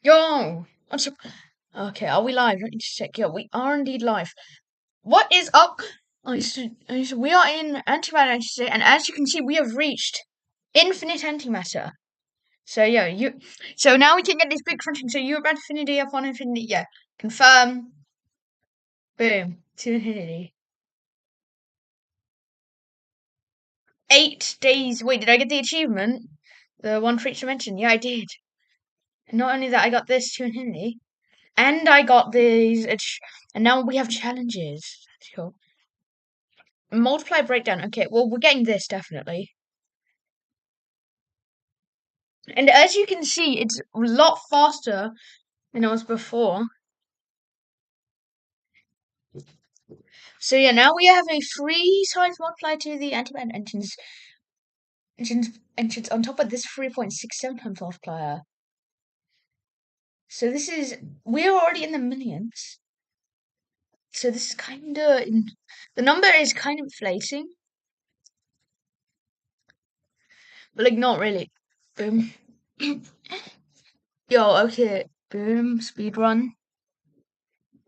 Yo, what's up? Okay, are we live? Let me just check. Yeah, we are indeed live. What is up? We are in Antimatter today, and as you can see, we have reached infinite antimatter. So yeah, So now we can get this big crunching. So you're about infinity upon infinity. Yeah, confirm. Boom to infinity. 8 days. Wait, did I get the achievement? The one for each dimension. Yeah, I did. And not only that, I got this to infinity. And I got these, and now we have challenges. That's cool. Multiply breakdown. Okay, well, we're getting this definitely. And as you can see, it's a lot faster than it was before. So yeah, now we have a 3 times multiply to the antimatter entrance on top of this 3.67 times multiplier. So we're already in the millions. So this is the number is kind of inflating. But like, not really. Boom. Yo, okay. Boom. Speed run.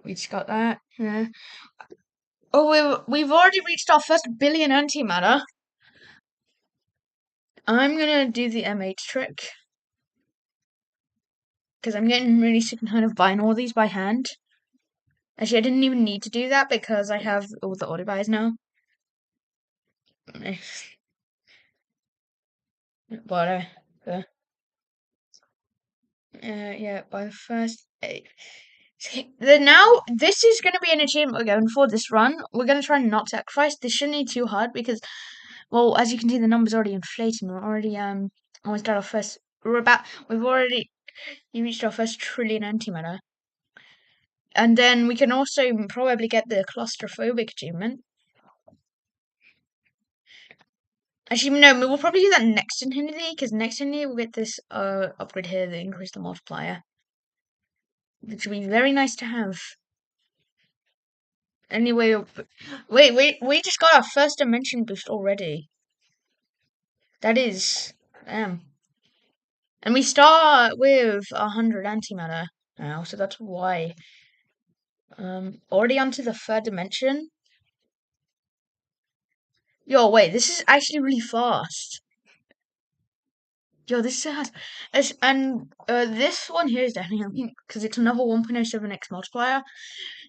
We just got that. Yeah. Oh, we've already reached our first billion antimatter. I'm gonna do the M8 trick. Because I'm getting really sick and tired of buying all these by hand. Actually, I didn't even need to do that because I have all the auto buys now. But, yeah, by the first 8. Now, this is going to be an achievement we're going for this run. We're going to try and not sacrifice. This shouldn't be too hard because, well, as you can see, the number's already inflating. We're already almost at our first. We've already reached our first trillion antimatter, and then we can also probably get the claustrophobic achievement. Actually, no, we'll probably do that next infinity because next infinity we'll get this upgrade here that increase the multiplier, which would be very nice to have. Anyway, wait, we just got our first dimension boost already. That is, and we start with 100 antimatter now, so that's why. Already onto the third dimension. Yo, wait, this is actually really fast. Yo, this has, and this one here is definitely because it's another 1.07x multiplier,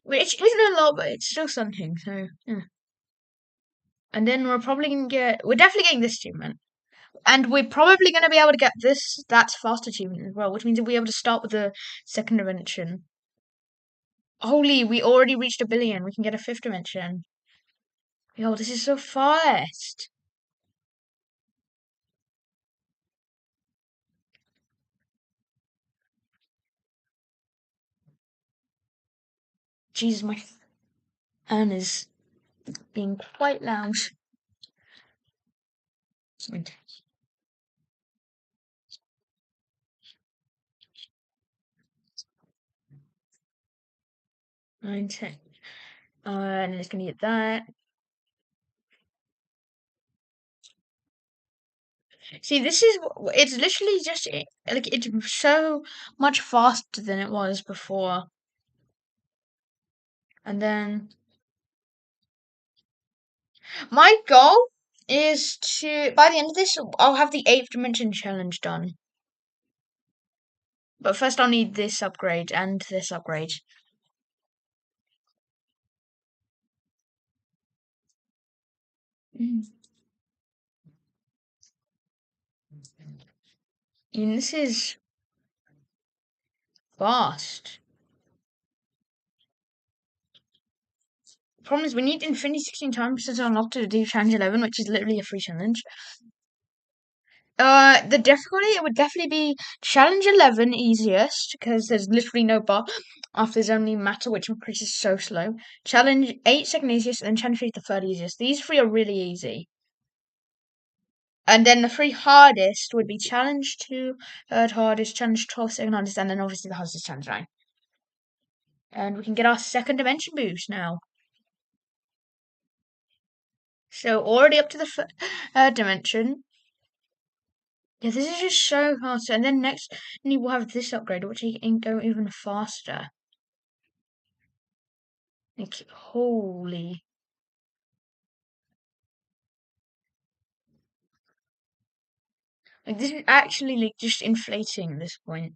which isn't a lot, but it's still something. So yeah. And then we're definitely getting this achievement. And we're probably going to be able to get that's fast achievement as well, which means we'll be able to start with the second dimension. Holy, we already reached 1 billion. We can get a fifth dimension. Yo, this is so fast. Jesus, my fan is being quite loud. Nine, 10. And then it's going to get that. See, it's literally just, like, it's so much faster than it was before. And then, my goal is by the end of this, I'll have the 8th dimension challenge done. But first I'll need this upgrade and this upgrade. Mm. And this is fast. The problem is we need infinity 16 times to unlock to do challenge 11, which is literally a free challenge. The difficulty, it would definitely be challenge 11 easiest, because there's literally no bar after there's only matter, which increases so slow. Challenge 8 second easiest, and then challenge 3 the third easiest. These 3 are really easy. And then the 3 hardest would be challenge 2, third hardest, challenge 12 second hardest, and then obviously the hardest is challenge 9. And we can get our second dimension boost now. So already up to the third dimension. Yeah, this is just so hard. And then next, you will have this upgrade, which can go even faster. Like, holy. Like, this is actually, like, just inflating at this point.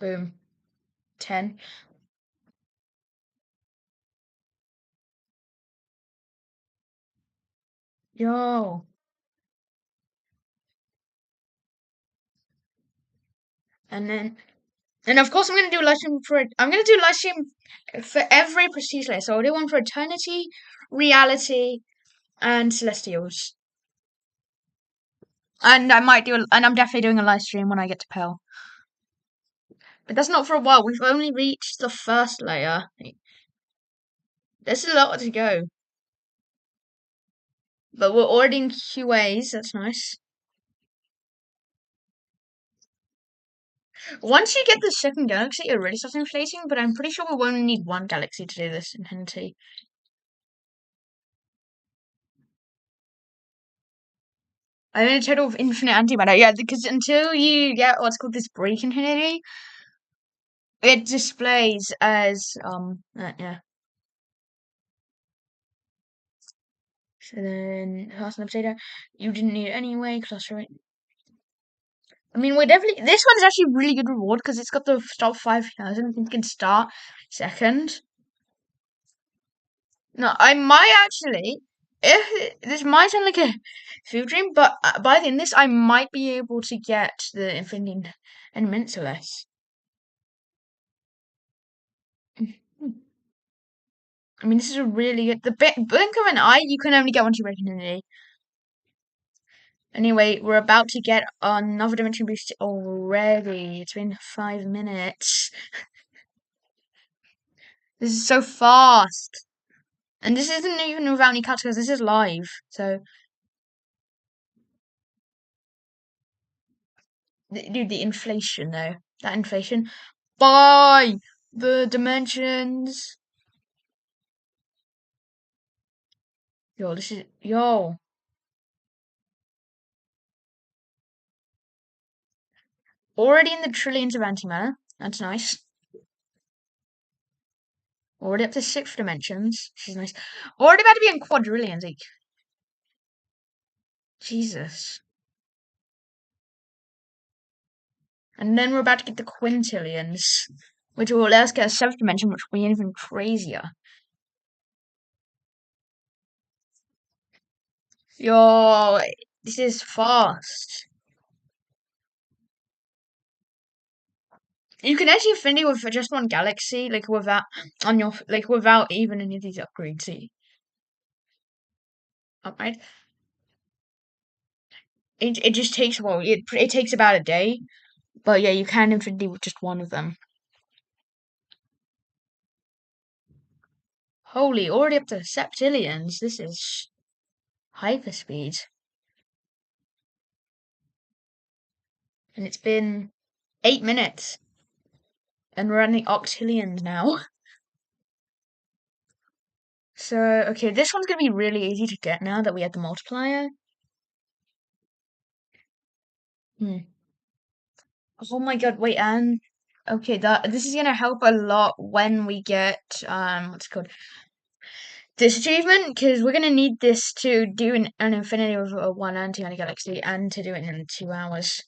Boom. 10. Yo. And then, and of course, I'm going to do a live stream for it. I'm going to do a live stream for every prestige layer. So I'll do one for Eternity, Reality, and Celestials. And I might do, and I'm definitely doing a live stream when I get to Pearl. But that's not for a while. We've only reached the first layer. There's a lot to go. But we're already in QAs. That's nice. Once you get the second galaxy, it really starts inflating. But I'm pretty sure we only need one galaxy to do this in Infinity. I mean, a total of infinite antimatter. Yeah, because until you get what's called this break infinity, it displays as yeah. So then, class and potato, you didn't need it anyway. Class right. I mean, we're definitely. This one's actually really good reward because it's got the top 5,000. You can start second. No, I might actually. If this might sound like a food dream, but by the end of this, I might be able to get the Infinity and Minceless. I mean, this is a really good. The blink of an eye, you can only get once you break into. Anyway, we're about to get another dimension boost already. It's been 5 minutes. This is so fast. And this isn't even without any cuts because this is live. So, dude, the inflation though. That inflation. Buy the dimensions. Yo, this is. Yo. Already in the trillions of antimatter. That's nice. Already up to 6 dimensions. This is nice. Already about to be in quadrillions. Like, Jesus. And then we're about to get the quintillions, which will let us get a 7th dimension, which will be even crazier. Yo, this is fast. You can actually infinity with just one galaxy, like without on your like without even any of these upgrades. See, right? It just takes it takes about a day, but yeah, you can infinity with just one of them. Holy, already up to septillions. This is hyperspeed, and it's been 8 minutes, and we're at the octillions now. So, okay, this one's gonna be really easy to get now that we have the multiplier. Hmm. Oh my god, wait, and okay, that this is gonna help a lot when we get what's it called? This achievement, because we're gonna need this to do an infinity with a one anti-galaxy and to do it in 2 hours.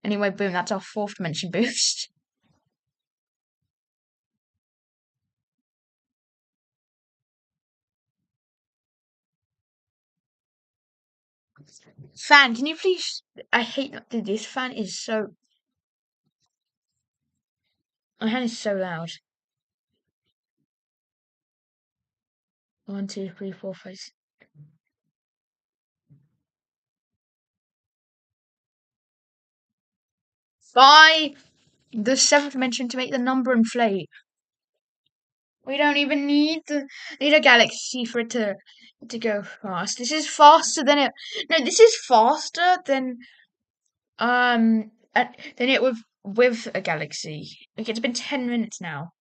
Anyway, boom, that's our 4th dimension boost. Fan, can you please? I hate that this fan is so. My hand is so loud. 1, 2, 3, 4, 5. Buy the 7th dimension to make the number inflate. We don't even need a galaxy for it to go fast. This is faster than it. No, this is faster than it with a galaxy. Like it's been 10 minutes now.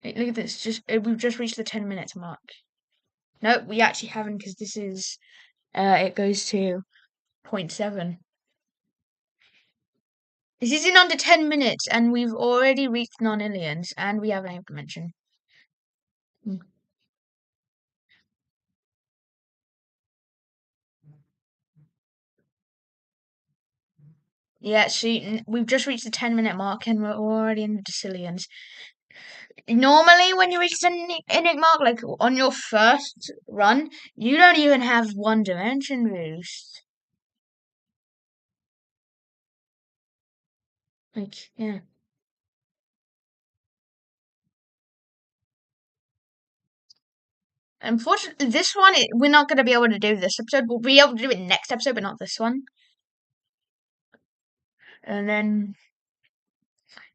Look at this. We've just reached the 10 minutes mark. No, we actually haven't because this is it goes to zero point 0.7. This is in under 10 minutes, and we've already reached non-aliens, and we have an aim dimension. Hmm. Yeah, see, we've just reached the 10-minute mark, and we're already in the decillions. Normally, when you reach the init mark, like on your first run, you don't even have one dimension boost. Like, yeah. Unfortunately, this one, we're not going to be able to do this episode. We'll be able to do it next episode, but not this one. And then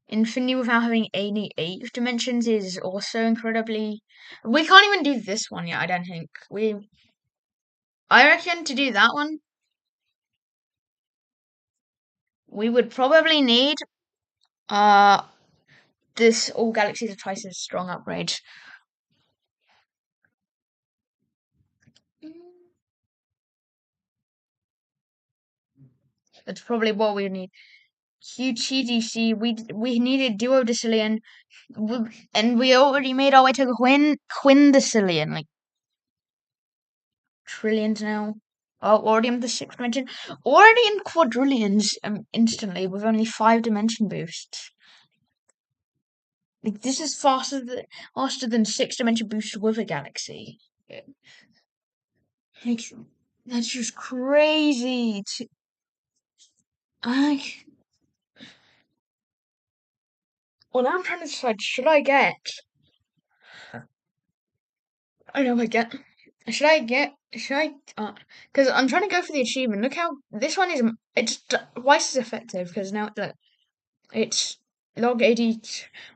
Infinity without having any eight dimensions is also incredibly. We can't even do this one yet, I don't think. I reckon to do that one, we would probably need uh this All Galaxies are Twice as Strong upgrade. That's probably what we need. QTDC, we needed Duo Decillion, and we already made our way to Quindecillion, like trillions now. Oh, already in the sixth dimension. Already in quadrillions instantly with only 5 dimension boosts. Like this is faster than 6 dimension boosts with a galaxy. Like that's just crazy. I well now I'm trying to decide I know I get should I because I'm trying to go for the achievement. Look how this one is it's twice as effective because now it's log 80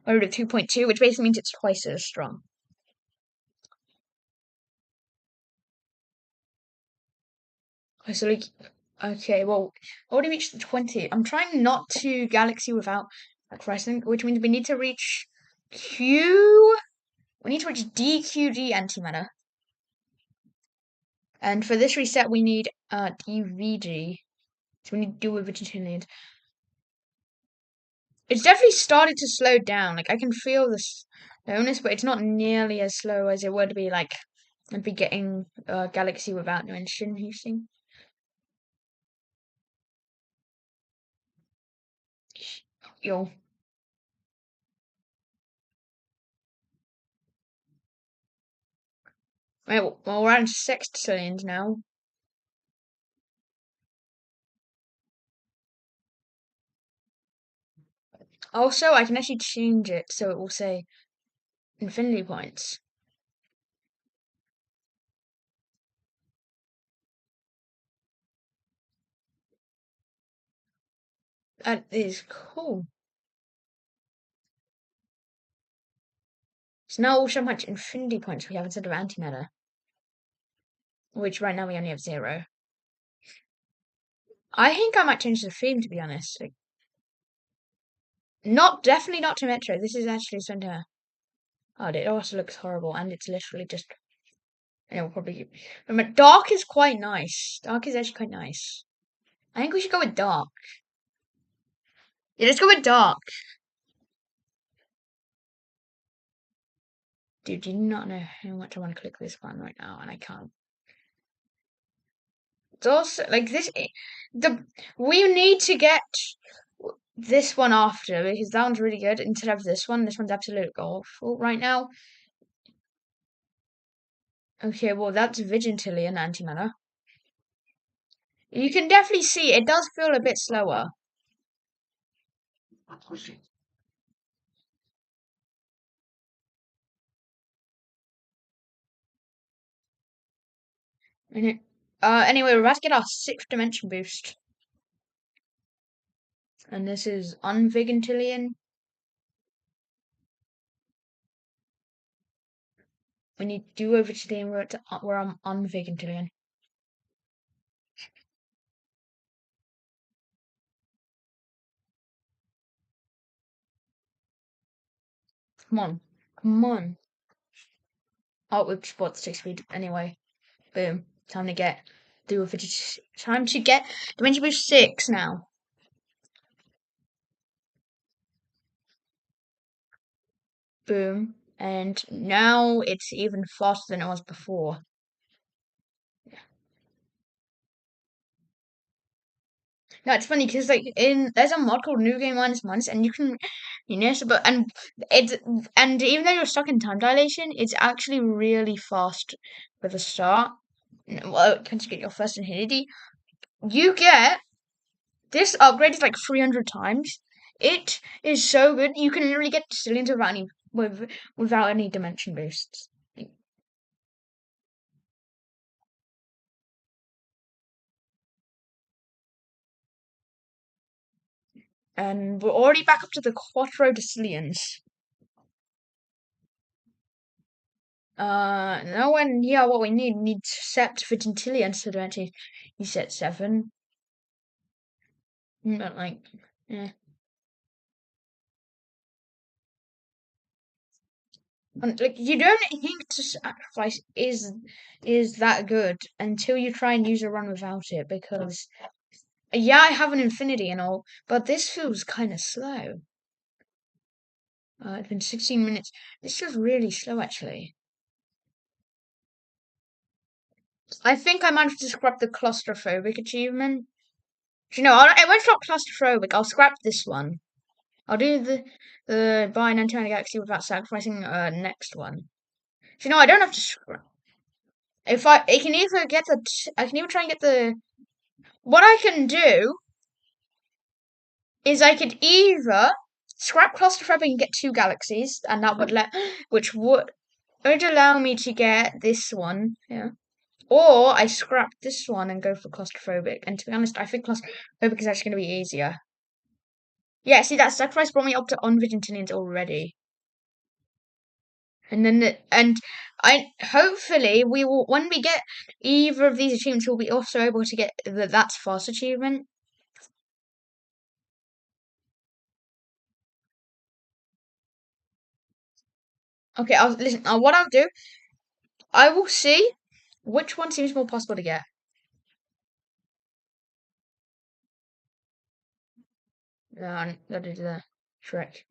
over 2.2, which basically means it's twice as strong. So like, okay, well, already reached the 20. I'm trying not to galaxy without a crescent, which means we need to reach Q. We need to reach DQD antimatter, and for this reset, we need DVG. So we need to do with vegetarians. It's definitely started to slow down. Like I can feel the slowness, but it's not nearly as slow as it would be. Like I'd be getting Galaxy without dimension heating. Yo, well, we're on sextillions now. Also, I can actually change it so it will say infinity points. That is cool. So now also how much infinity points we have instead of antimatter, which right now we only have 0. I think I might change the theme to be honest. Like, definitely not to Metro. This is actually Center. Oh, it also looks horrible, and it's literally just. And it will probably. But dark is quite nice. Dark is actually quite nice. I think we should go with dark. Yeah, let's go with dark. Dude, do you not know how much I want to click this button right now, and I can't. It's also like this. We need to get this one after because that one's really good instead of this one. This one's absolute awful right now. Okay, well that's Vigintillion antimatter. You can definitely see it does feel a bit slower. Anyway, we're about to get our sixth dimension boost. And this is Unvigintillion. We need to do over today and we're on Unvigintillion. Come on. Come on. Oh, we've spot 6 speed anyway. Boom. Time to get time to get Dimension Boost 6 now. Boom. And now it's even faster than it was before. No, it's funny because like there's a mod called New Game Minus Minus, and you can but it's and even though you're stuck in time dilation, it's actually really fast with the start. Well, once you get your first infinity, you get this upgrade is like 300 times. It is so good. You can literally get zillions without any dimension boosts. And we're already back up to the Quattro Decillions. Nowhere near what we need. We need Sept for Gentillions to actually you set 7. But like, yeah. And like you don't think to sacrifice is that good until you try and use a run without it because yeah, I have an infinity and all, but this feels kind of slow. It's been 16 minutes. This feels really slow actually. I think I managed to scrap the claustrophobic achievement. Do you know, I won't stop claustrophobic. I'll scrap this one. I'll do the buy an Antimatter Galaxy without sacrificing next one. Do you know, I don't have to scrap. If I can either get I can either try and get the. What I can do is I could either scrap claustrophobic and get 2 galaxies, and that would which would allow me to get this one. Yeah. Or I scrap this one and go for claustrophobic. And to be honest, I think claustrophobic is actually going to be easier. Yeah, see, that sacrifice brought me up to Unvigilantinians already. And then I hopefully we will when we get either of these achievements, we'll be also able to get the that's fast achievement. Okay, listen. What I'll do, I will see which one seems more possible to get. That is the trick.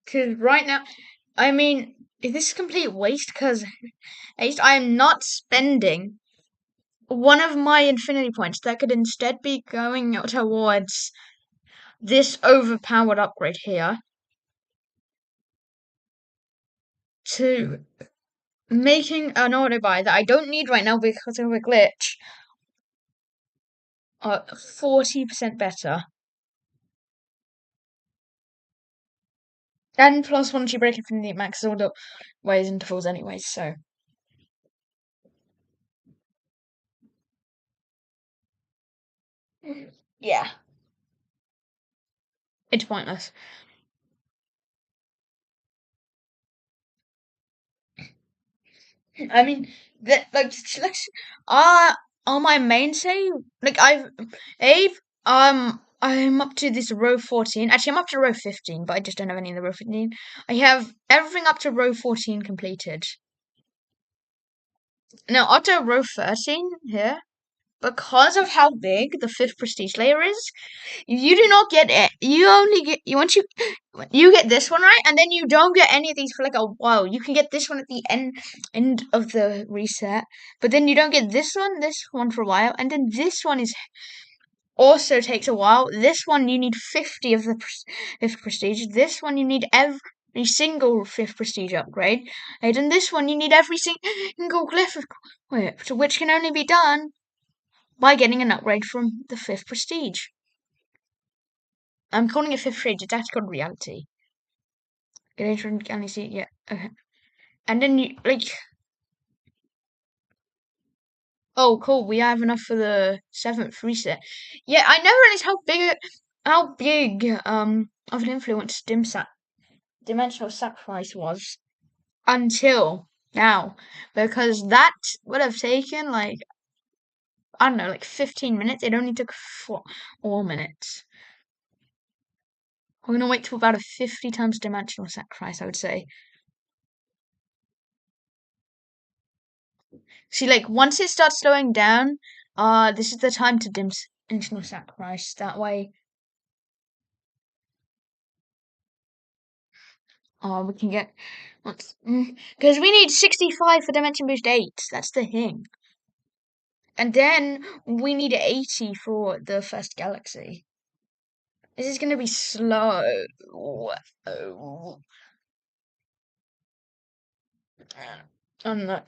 Because right now, I mean, this is complete waste. Because at least I am not spending one of my infinity points that could instead be going towards this overpowered upgrade here to making an auto buy that I don't need right now because of a glitch 40% better. And plus once you break infinity, it maxes all the ways intervals anyways, so yeah. It's pointless. I mean, that like on my main save, like I'm up to this row 14. Actually, I'm up to row 15, but I just don't have any of the row 15. I have everything up to row 14 completed. Now, up to row 13 here, because of how big the 5th prestige layer is, you do not get it. You only get you get this one right, and then you don't get any of these for like a while. You can get this one at the end of the reset, but then you don't get this one for a while, and then this one is also takes a while. This one you need 50 of the 5th prestige. This one you need every single 5th prestige upgrade, and then this one you need every single glyph equipped, which can only be done by getting an upgrade from the 5th prestige. I'm calling it 5th prestige. It's actually called reality. Can you see? Yeah. Okay. And then you like. Oh, cool. We have enough for the 7th reset. Yeah, I never realized how big of an influence dimensional sacrifice was until now, because that would have taken like I don't know, like 15 minutes. It only took 4 minutes. We're gonna wait till about a 50 times dimensional sacrifice, I would say. See, like once it starts slowing down, this is the time to dimensional sacrifice. That way, we can get because we need 65 for Dimension Boost 8. That's the thing. And then we need 80 for the first galaxy. This is gonna be slow. Oh, no.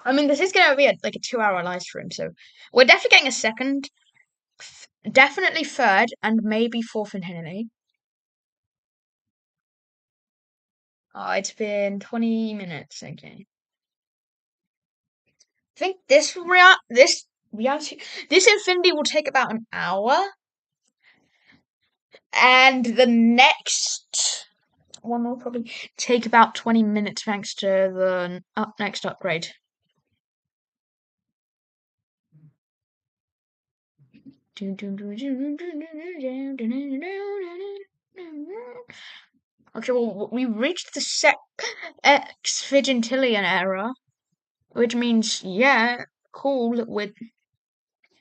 I mean, this is gonna be like a 2-hour live stream, so we're definitely getting a second, definitely third, and maybe fourth infinity. Oh, it's been 20 minutes. Okay. I think this infinity will take about an hour, and the next one will probably take about 20 minutes thanks to the next upgrade. Okay, well, we reached the X-Vigintillion era, which means, yeah, cool, we're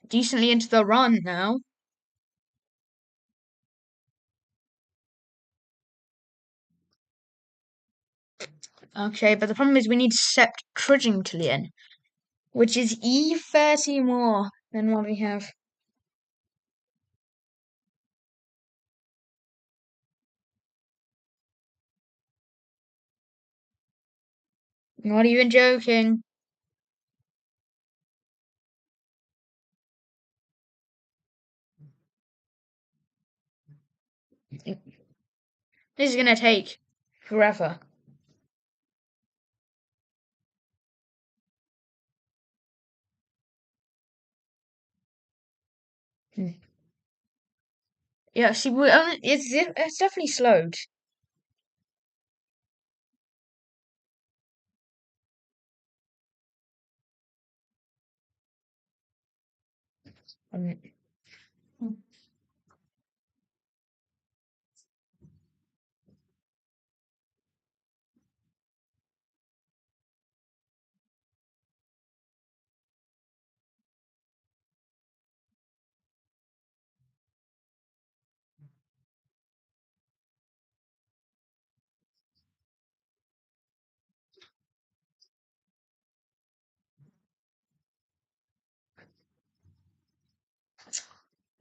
decently into the run now. Okay, but the problem is we need Septuagintillion, which is E30 more than what we have. Not even joking. This is gonna take forever. Hmm. Yeah, see, it's definitely slowed. Um,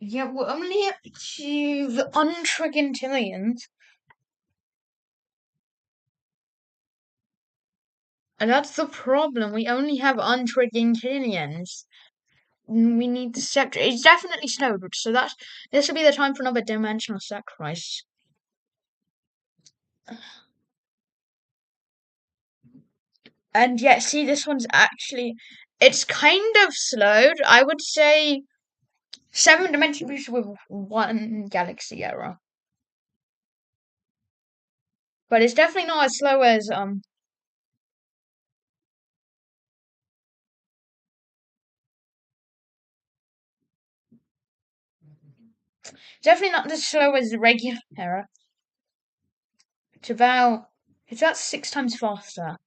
yeah, we're only up to the untrigintillions, and that's the problem. We only have untrigintillions. We need the scepter. It's definitely slowed, so this will be the time for another dimensional sacrifice. And yet, see, this one's actually it's kind of slowed. I would say 7 dimension boost with one galaxy error, but it's definitely not as slow as definitely not as slow as the regular error. It's about 6 times faster.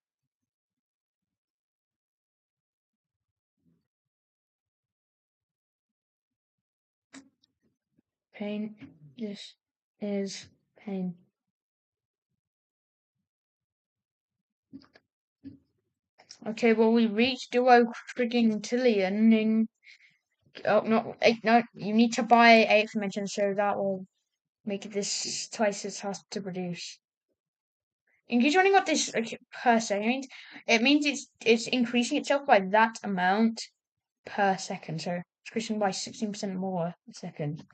Pain. This is pain. Okay, well we reached duo frigging tillion in no, eight, no, you need to buy 8th dimension, so that will make this twice as fast to produce. And you're wondering what this per second means? It means it's increasing itself by that amount per second, so it's increasing by 16% more a second.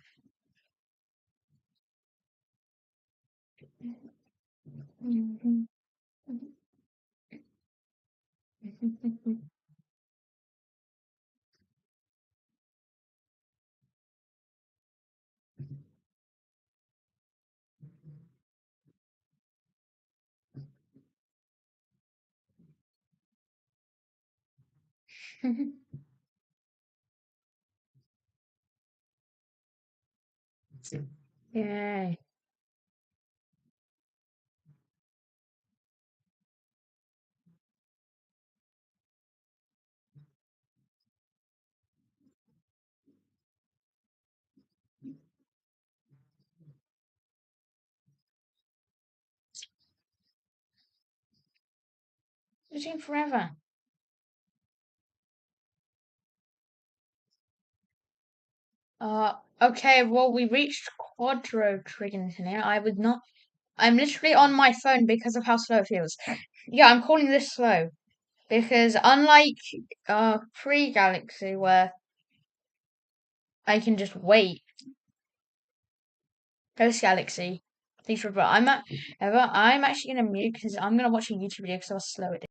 Yay. It's been forever. Okay, well, we reached Quadro Trigon here. I would not. I'm literally on my phone because of how slow it feels. Yeah, I'm calling this slow because unlike pre-Galaxy where I can just wait, post Galaxy, please remember I'm actually gonna mute because I'm gonna watch a YouTube video because I'll slow it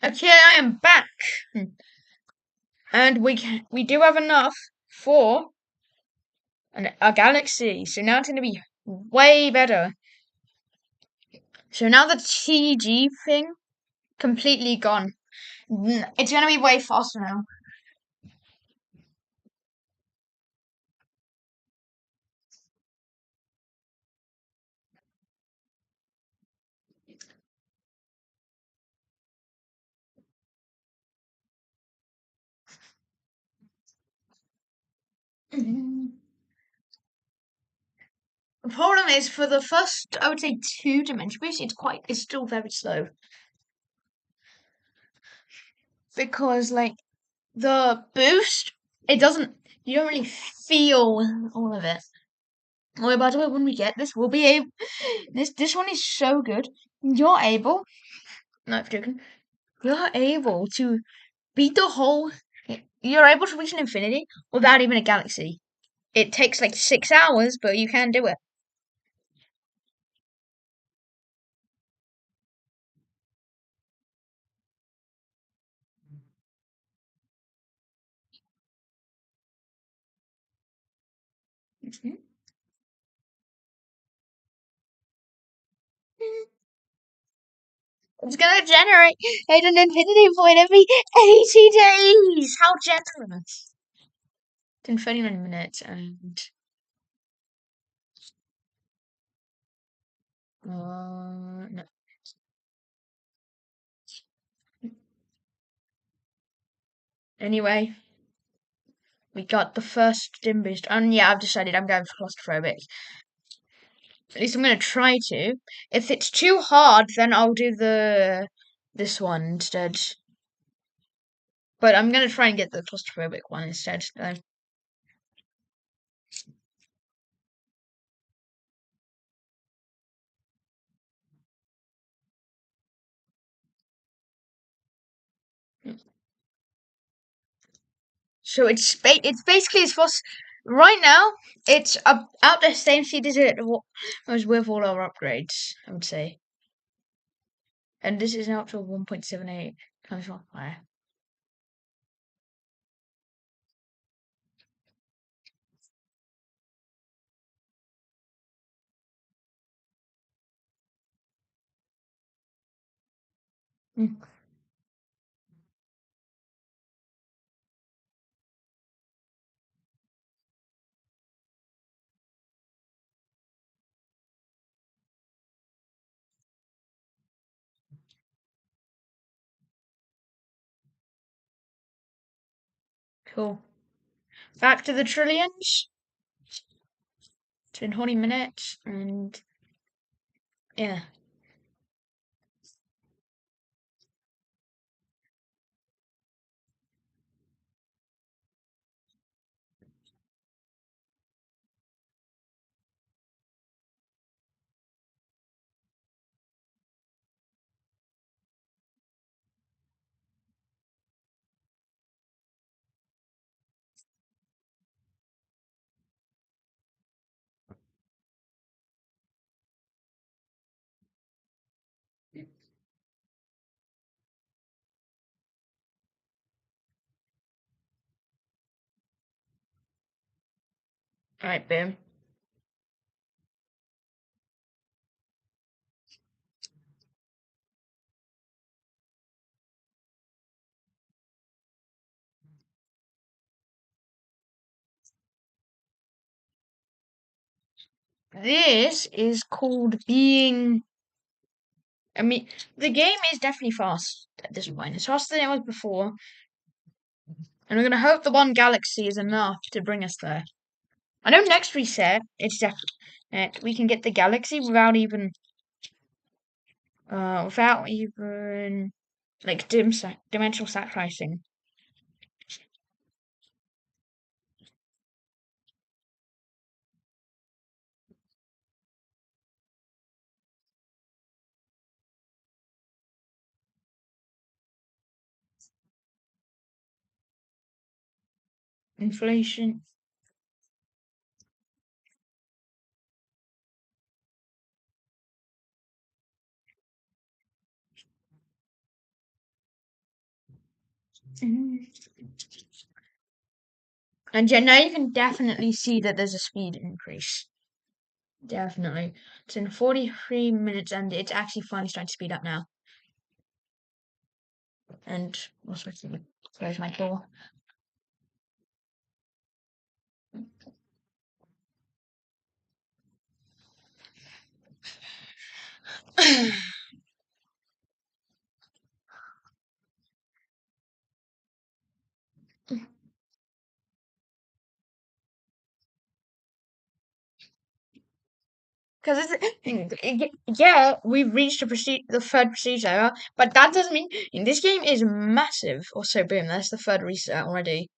Okay, I am back, and we do have enough for a galaxy. So now it's going to be way better. So now the TG thing completely gone. It's going to be way faster now. The problem is for the first, I would say, 2 dimension boost, it's still very slow because like the boost, it doesn't, you don't really feel all of it. Oh, by the way, when we get this, we'll be able. This one is so good. You're able. No, I'm joking. You're able to beat the whole. You're able to reach an infinity without even a galaxy. It takes like 6 hours, but you can do it. Mhm. It's gonna generate an infinity point every 80 days. How generous! It's in 39 minutes and no. Anyway, we got the first dim boost, and yeah, I've decided I'm going for claustrophobic. At least I'm gonna try to. If it's too hard, then I'll do this one instead. But I'm gonna try and get the claustrophobic one instead. So it's basically as fast. Right now, it's about the same speed as it was with all our upgrades, I would say. And this is now up to 1.78 times multiplier. Mm, cool. Back to the trillions. It's been 20 minutes, and yeah, alright, boom. This is called being. I mean, the game is definitely fast at this point. It's faster than it was before, and we're gonna hope the one galaxy is enough to bring us there. I know next reset, it's definitely we can get the galaxy without even like dimensional sacrificing. Inflation. Mhm. And yeah, now you can definitely see that there's a speed increase. Definitely. It's in 43 minutes and it's actually finally starting to speed up now. And what's supposed to close my door? Because yeah, we've reached the third prestige era, but that doesn't mean this game is massive. Also, boom, that's the third reset already.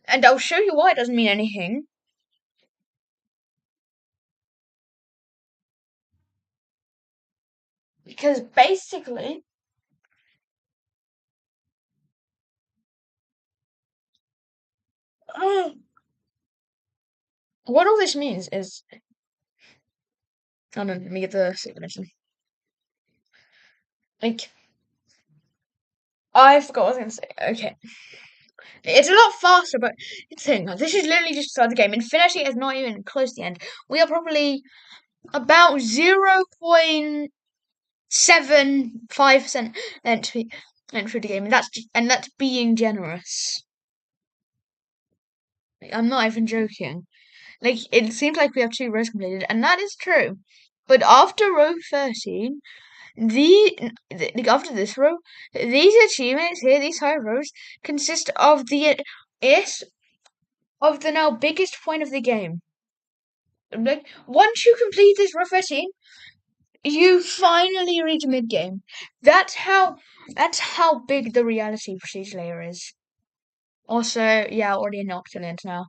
And I'll show you why it doesn't mean anything. Because basically, uh, what all this means is, hold on, let me get the dimension. Like, I forgot what I was going to say. Okay. It's a lot faster, but thing, this is literally just start the game. Infinity is not even close to the end. We are probably about 0.75% entry through the game, and that's being generous. Like, I'm not even joking. Like it seems like we have 2 rows completed, and that is true. But after row 13, like after this row, these achievements here, these high rows, consist of the now biggest point of the game. Like once you complete this row 13, you finally reach mid game. That's how big the reality prestige layer is. Also, yeah, already in Octaland now.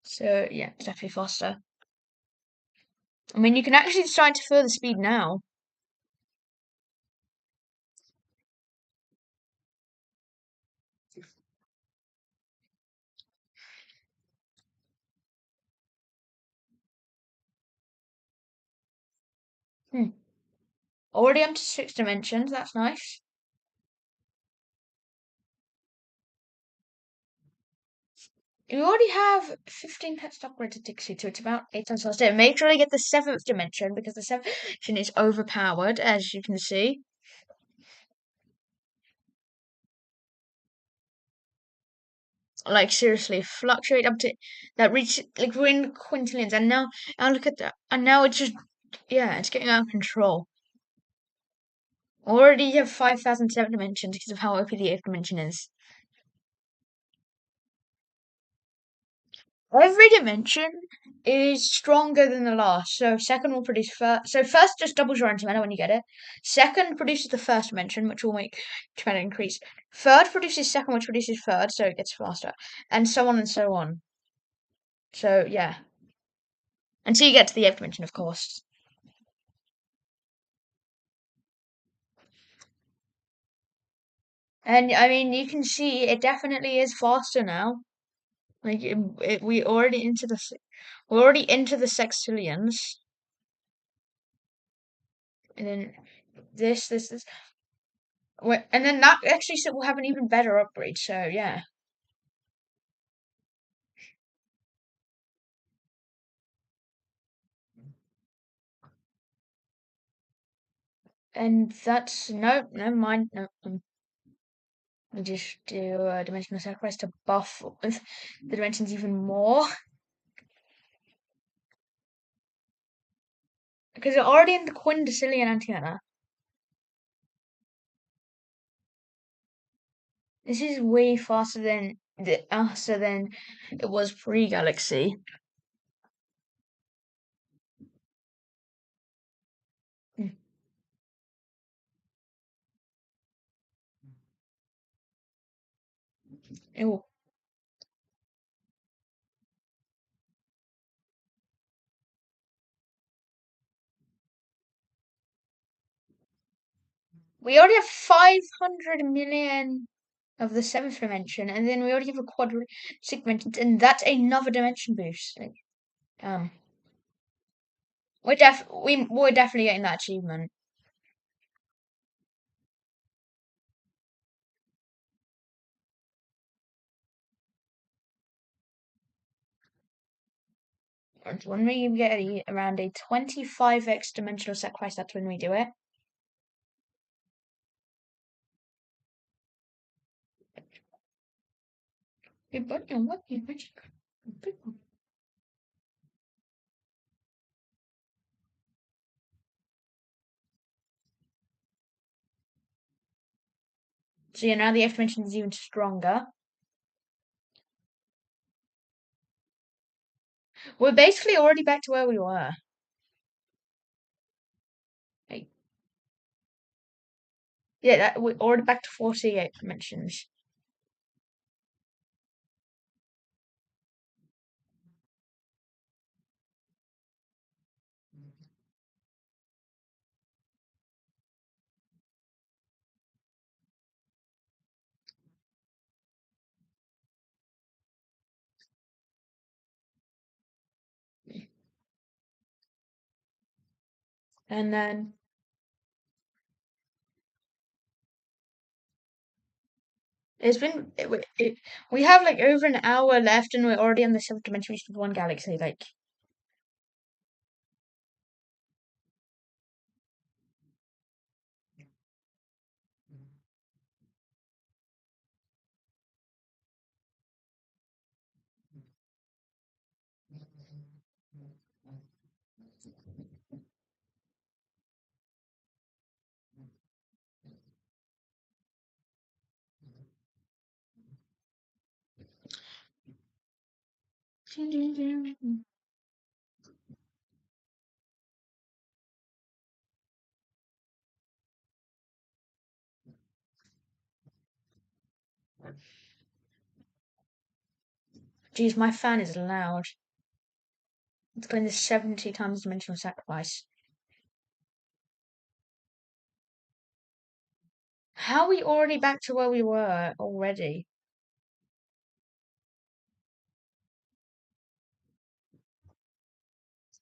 So yeah, it's definitely faster. I mean, you can actually decide to further speed now. Hmm. Already up to 6 dimensions. That's nice. You already have 15 pets to upgrade to Dixie, so it's about 8 times faster. Make sure you get the 7th dimension because the 7th dimension is overpowered, as you can see. Like seriously, fluctuate up to that reach like we're in quintillions, and now look at that, and now it's just yeah, it's getting out of control. Already you have 5,007 dimensions because of how OP the 8th dimension is. Every dimension is stronger than the last. So second will produce first. So first just doubles your antimatter when you get it. Second produces the first dimension, which will make antimatter increase. Third produces second, which produces third, so it gets faster, and so on and so on. So yeah, until you get to the 8th dimension, of course. And I mean, you can see it definitely is faster now. Like we're already into the sextillions, and then this. And then that actually will have an even better upgrade. So yeah, and that's no, never mind. No, we just do dimensional sacrifice to buff the dimensions even more because they're already in the quintessilian antenna. This is way faster than it was pre-galaxy. Mm. Ew. We already have 500 million of the 7th dimension, and then we already have a quadric dimension, and that's another dimension boost. Like, we're definitely getting that achievement. And when we get around a 25x dimensional sacrifice, that's when we do it. So yeah, now the F dimension is even stronger. We're basically already back to where we were. Like, yeah, we're already back to 48 dimensions. And then it's been we have like over an hour left, and we're already on the seventh dimension of one galaxy. Like, geez, my fan is loud. It's going to 70 times dimensional sacrifice. How are we already back to where we were already?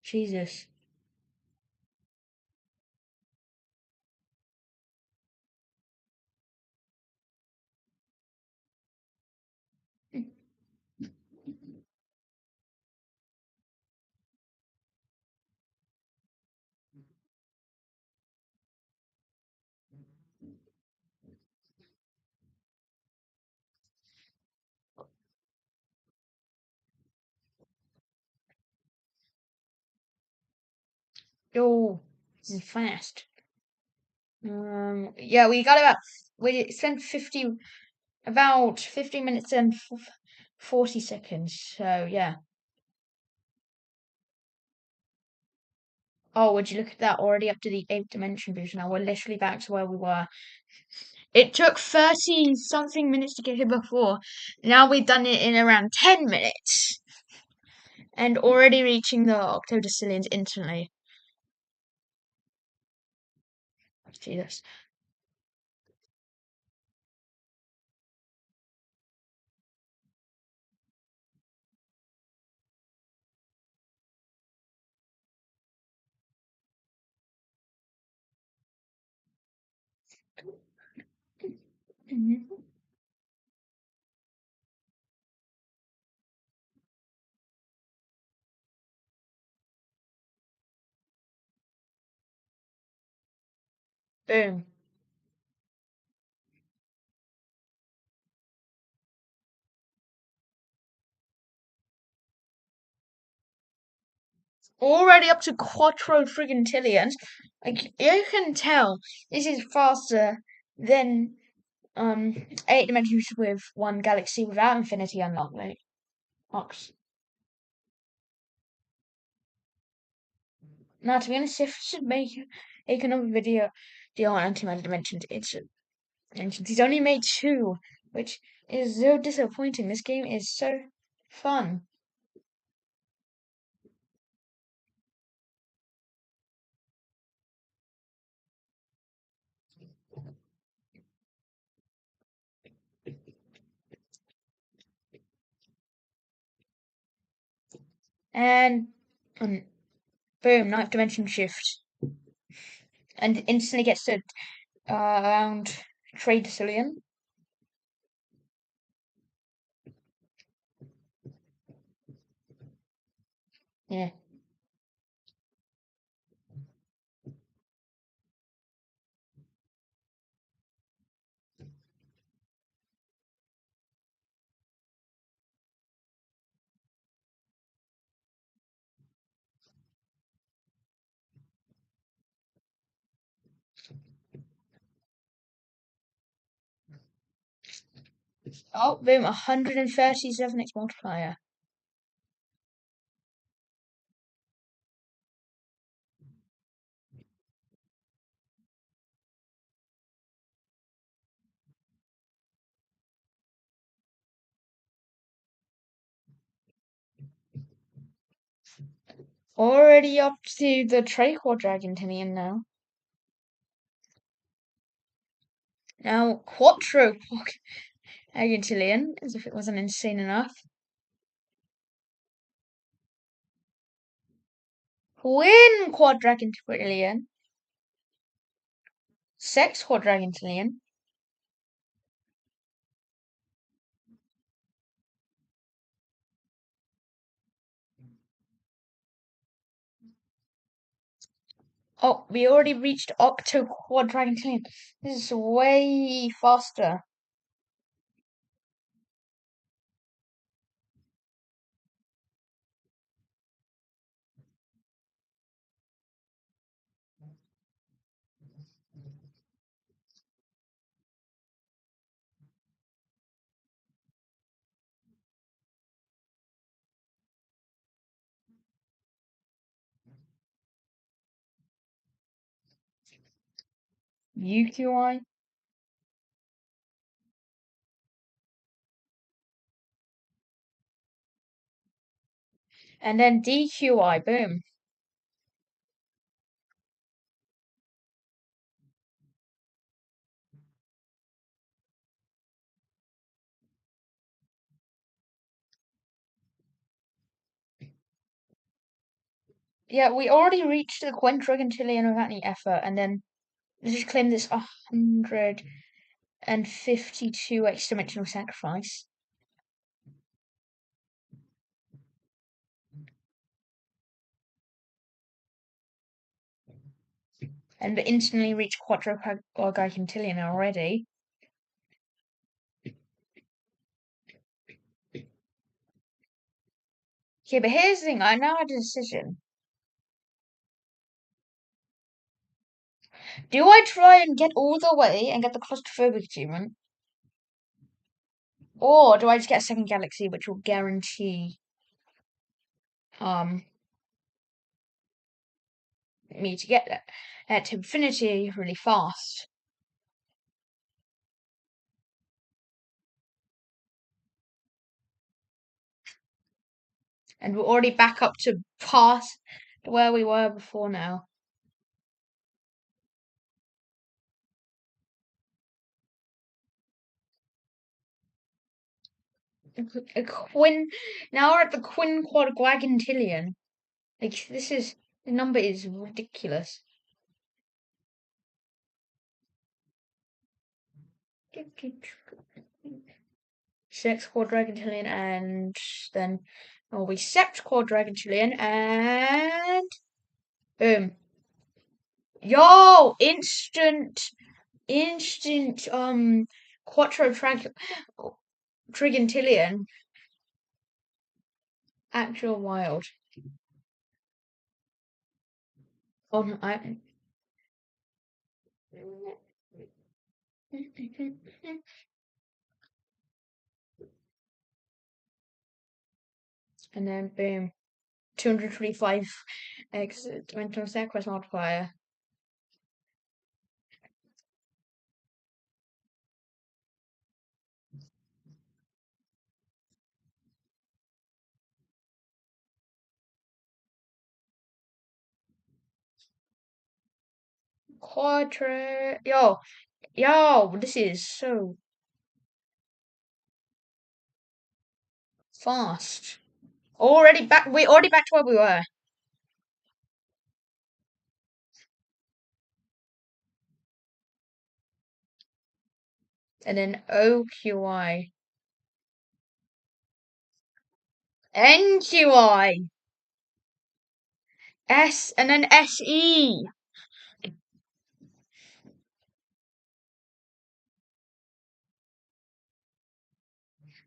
Jesus. Oh, this is fast. Yeah, we spent about 50 minutes and 40 seconds. So yeah. Oh, would you look at that? Already up to the eighth dimension boost now. We're literally back to where we were. It took 30 something minutes to get here before. Now we've done it in around 10 minutes. And already reaching the octodecillions instantly. Jesus. Boom. Already up to quattro friggin' tillions. Like, you can tell this is faster than eight dimensions with one galaxy without infinity unlocked. Like, locks. Now, to be honest, if I should make another video deal on antimatter dimensions, he's only made two, which is so disappointing. This game is so fun. And boom. Boom, ninth dimension shift. And instantly gets to around tradecillion. Yeah. Oh, boom, 137x multiplier. Already up to the Dragon now. Now, Quattro Dragon, as if it wasn't insane enough. Twin Quadragon, Sex Quadragon. Oh, we already reached Octo Quadragon. This is way faster. UQI. And then DQI, boom. Yeah, we already reached the Quadragentillion without any effort, and then let's just claim this 152x dimensional sacrifice. And instantly reach Quadriquintillion already. Okay, but here's the thing, I now had a decision. Do I try and get all the way and get the claustrophobic achievement? Or do I just get a second galaxy, which will guarantee me to get that to infinity really fast? And we're already back up to past where we were before now. A quin. Now we're at the quinquadragentillion. Like this is the number is ridiculous. Six quadragentillion and then we sept quadragentillion and boom. Yo, instant quattro trigintillion. Actual wild. Oh no, and then boom. 225 x dimensional sacrifice multiplier. Quadra. Yo, this is so fast. We're already back to where we were. and then OQI, NQI, S, and then SE,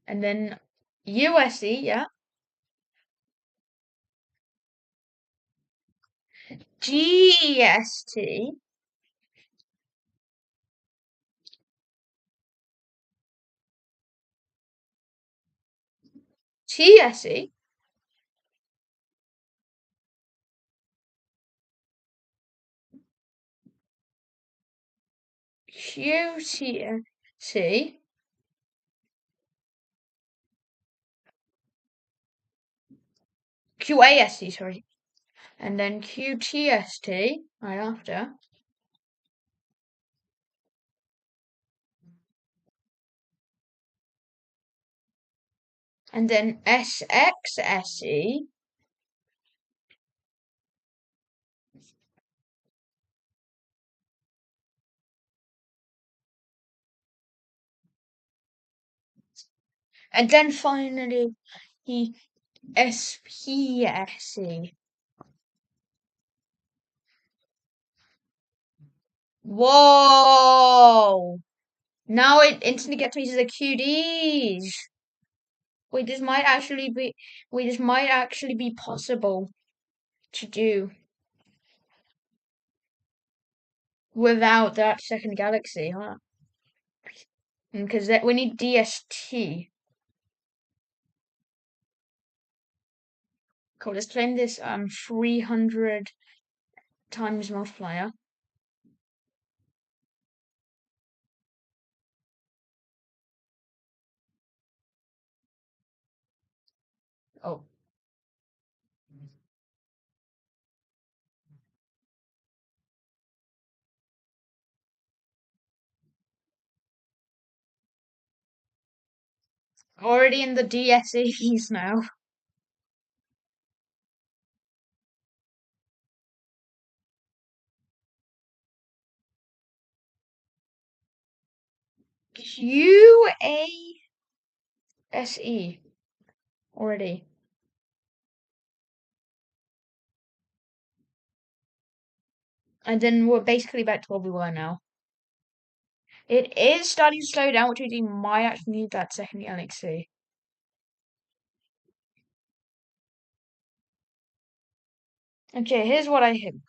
and then USE, yeah, GEST, TSE, QTC, QAST, sorry, and then QTST right after, and then SXSE, and then finally the SPSE. Whoa! Now it instantly gets me to the QDs. Wait, this might actually be possible to do without that second galaxy, huh? Because we need DST. Cool, let's claim this 300 times multiplier. Oh, already in the DSEs now. QASE already. And then we're basically back to where we were now. It is starting to slow down, which means we might actually need that second galaxy. Okay, here's what I think.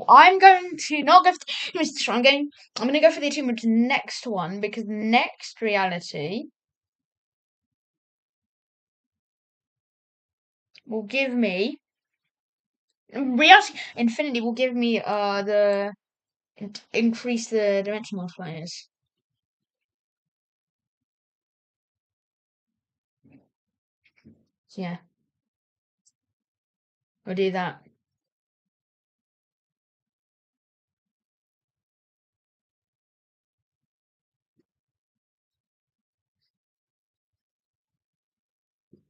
I'm going to not go for I'm going to go for the achievement next one because next reality will give me reality infinity will give me the increase the dimension multipliers. So yeah, we'll do that.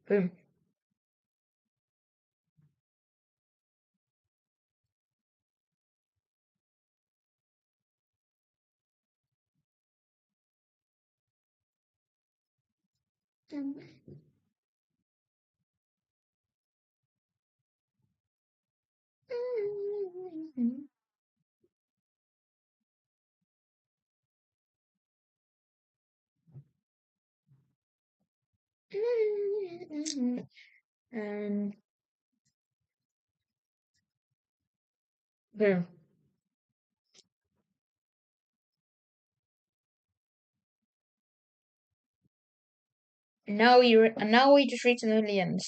Boom. And boom. Now we just reach the millions.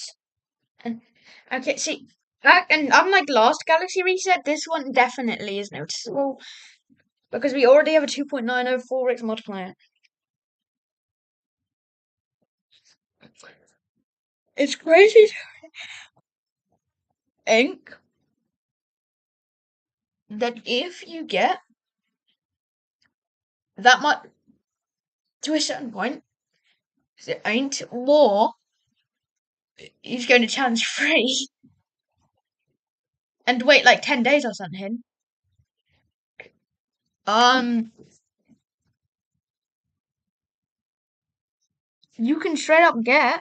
And okay, see, and unlike last Galaxy Reset, this one definitely is noticeable because we already have a 2.904x multiplier. It's crazy to think that if you get that much to a certain point, there ain't more is going to challenge free. and wait like 10 days or something. Um, you can straight up get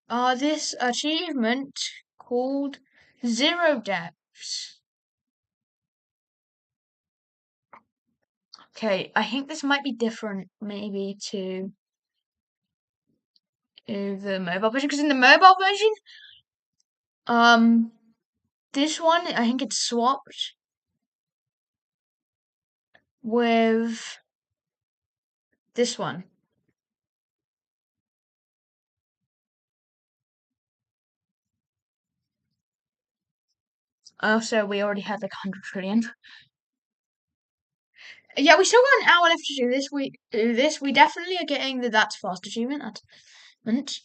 this achievement called Zero Deaths. Okay, I think this might be different maybe to the mobile version, because in the mobile version, um, this one I think it's swapped with this one. Also, we already had like 100 trillion. Yeah, we still got an hour left to do this. We do this. We definitely are getting the That's Fast achievement at mint,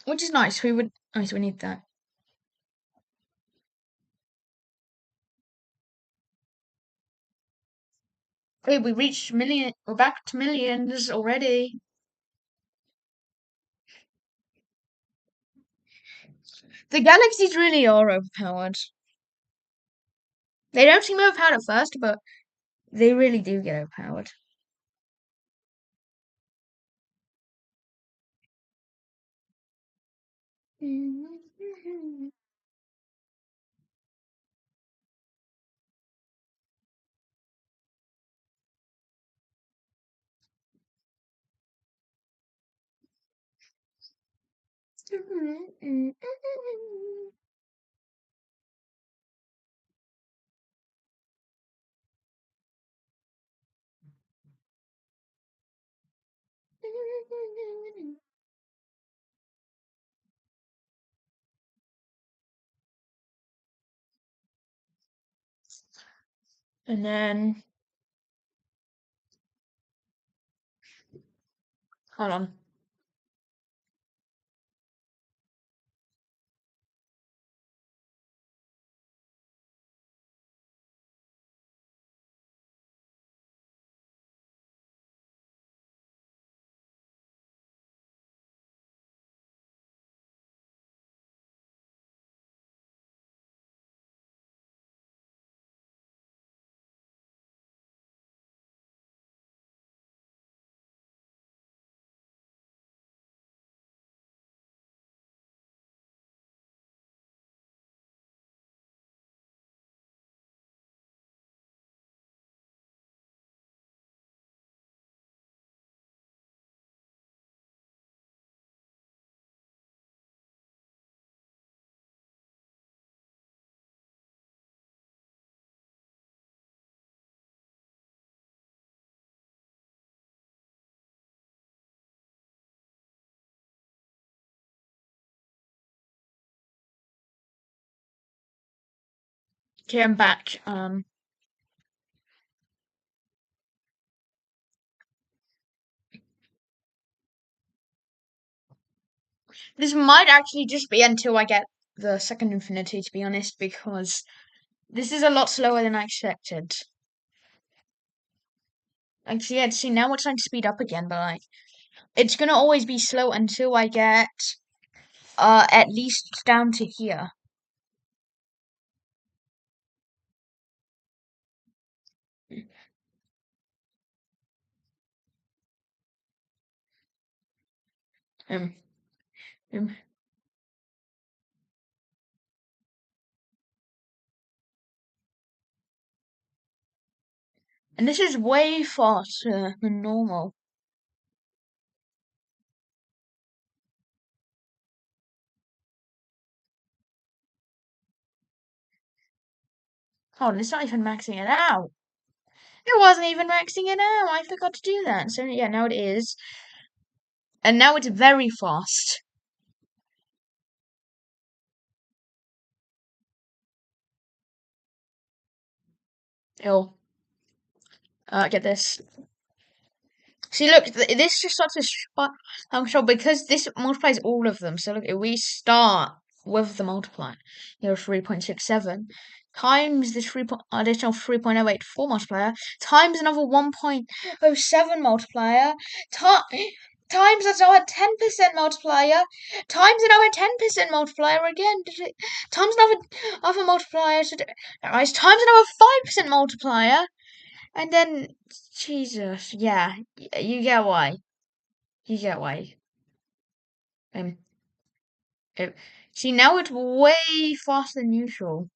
which is nice. We would nice. We need that. Wait, we reached million. We're back to millions already. The galaxies really are overpowered. They don't seem overpowered at first, but they really do get overpowered. And then, hold on. Okay, I'm back. This might actually just be until I get the second infinity, to be honest, because this is a lot slower than I expected. Like, see, now we're trying to speed up again, but like, it's gonna always be slow until I get at least down to here. Um, um, and this is way faster than normal. Oh, and it's not even maxing it out. It wasn't even maxing it out. I forgot to do that. So yeah, now it is. And now it's very fast. Oh, get this. See, look, this just starts with shot because this multiplies all of them. So look, if we start with the multiplier, 3.67. times this additional 3.084 multiplier times another 1.07 multiplier times another 10% multiplier times another 10% multiplier again times another other multiplier times another 5% multiplier and then Jesus, yeah, you get why. You get why. Um, see now it's way faster than usual.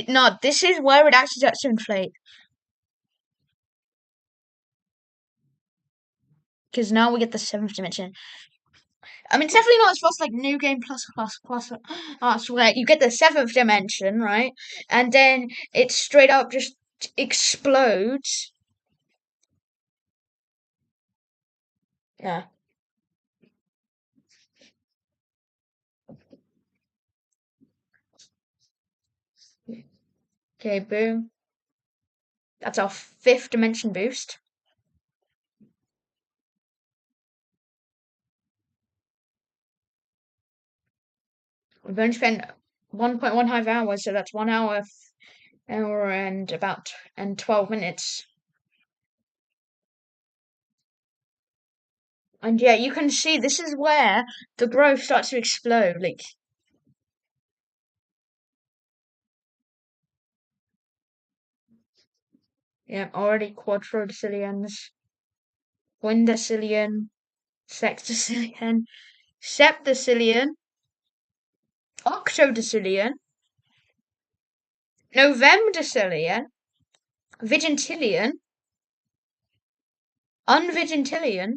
No, this is where it actually starts to inflate. Because now we get the seventh dimension. I mean, it's definitely not as fast like New Game Plus. Where you get the seventh dimension, right? And then it straight up just explodes. Yeah. Okay, boom. That's our fifth dimension boost. We've only spent 1.15 hours, so that's 1 hour and about 12 minutes. And yeah, you can see this is where the growth starts to explode. Like, yeah, already quadrodecillions, quindecillion, sextillion, septillion, octodecillion, novemdecillion, vigintillion, unvigintillion,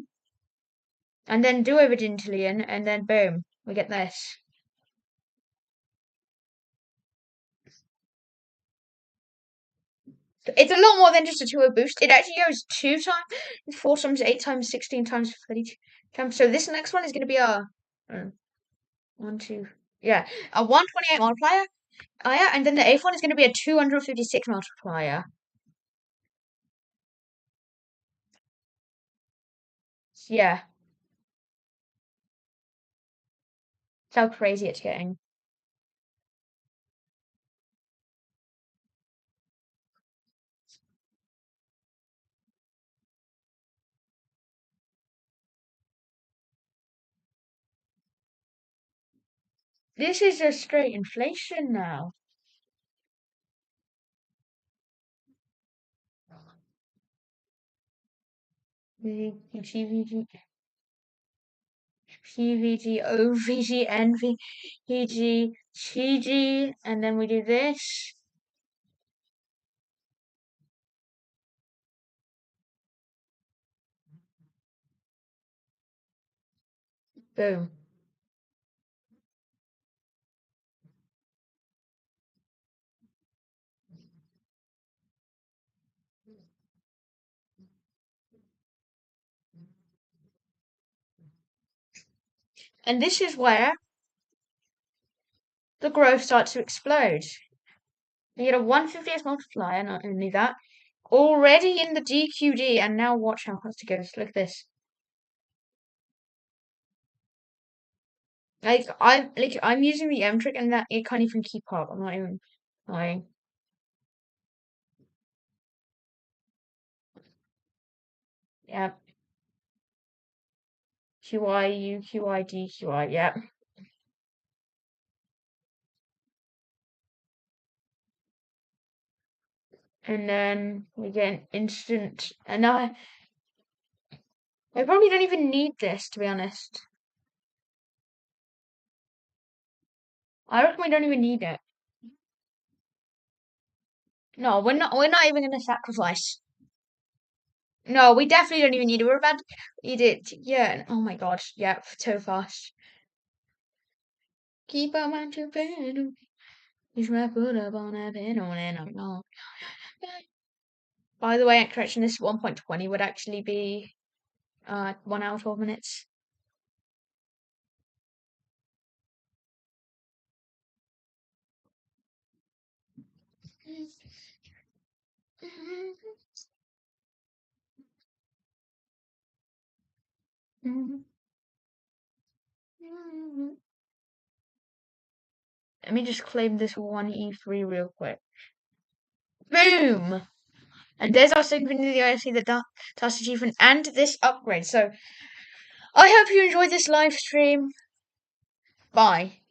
and then duovigintillion, and then boom, we get this. It's a lot more than just a 2 boost. It actually goes 2 times, 4 times, 8 times, 16 times, 32 times. So this next one is going to be a one, two, yeah, a 128 multiplier. Oh yeah, and then the eighth one is going to be a 256 multiplier. Yeah, that's how crazy it's getting. This is just straight inflation now. PVG, PVG, OVG, NVG, TG, and then we do this. Boom. And this is where the growth starts to explode. You get a 150x multiplier, not only that, already in the DQD, and now watch how fast it goes. Look at this. I'm using the M trick and that it can't even keep up. I'm not even lying. Yeah. QI, UQI, DQI, yeah. And then we get an instant and I probably don't even need this to be honest. I reckon we don't even need it. No, we're not even gonna sacrifice. No, we definitely don't even need it. We're about to eat it. Yeah. Oh my god. Yeah, so fast. Keep on my pen. He's my put up on a pen on and on. By the way, correction, this 1.20 would actually be 1 hour 12 minutes. Let me just claim this one E3 real quick. Boom! And there's our Synchronity IC, the task achievement, and this upgrade. So I hope you enjoyed this live stream. Bye.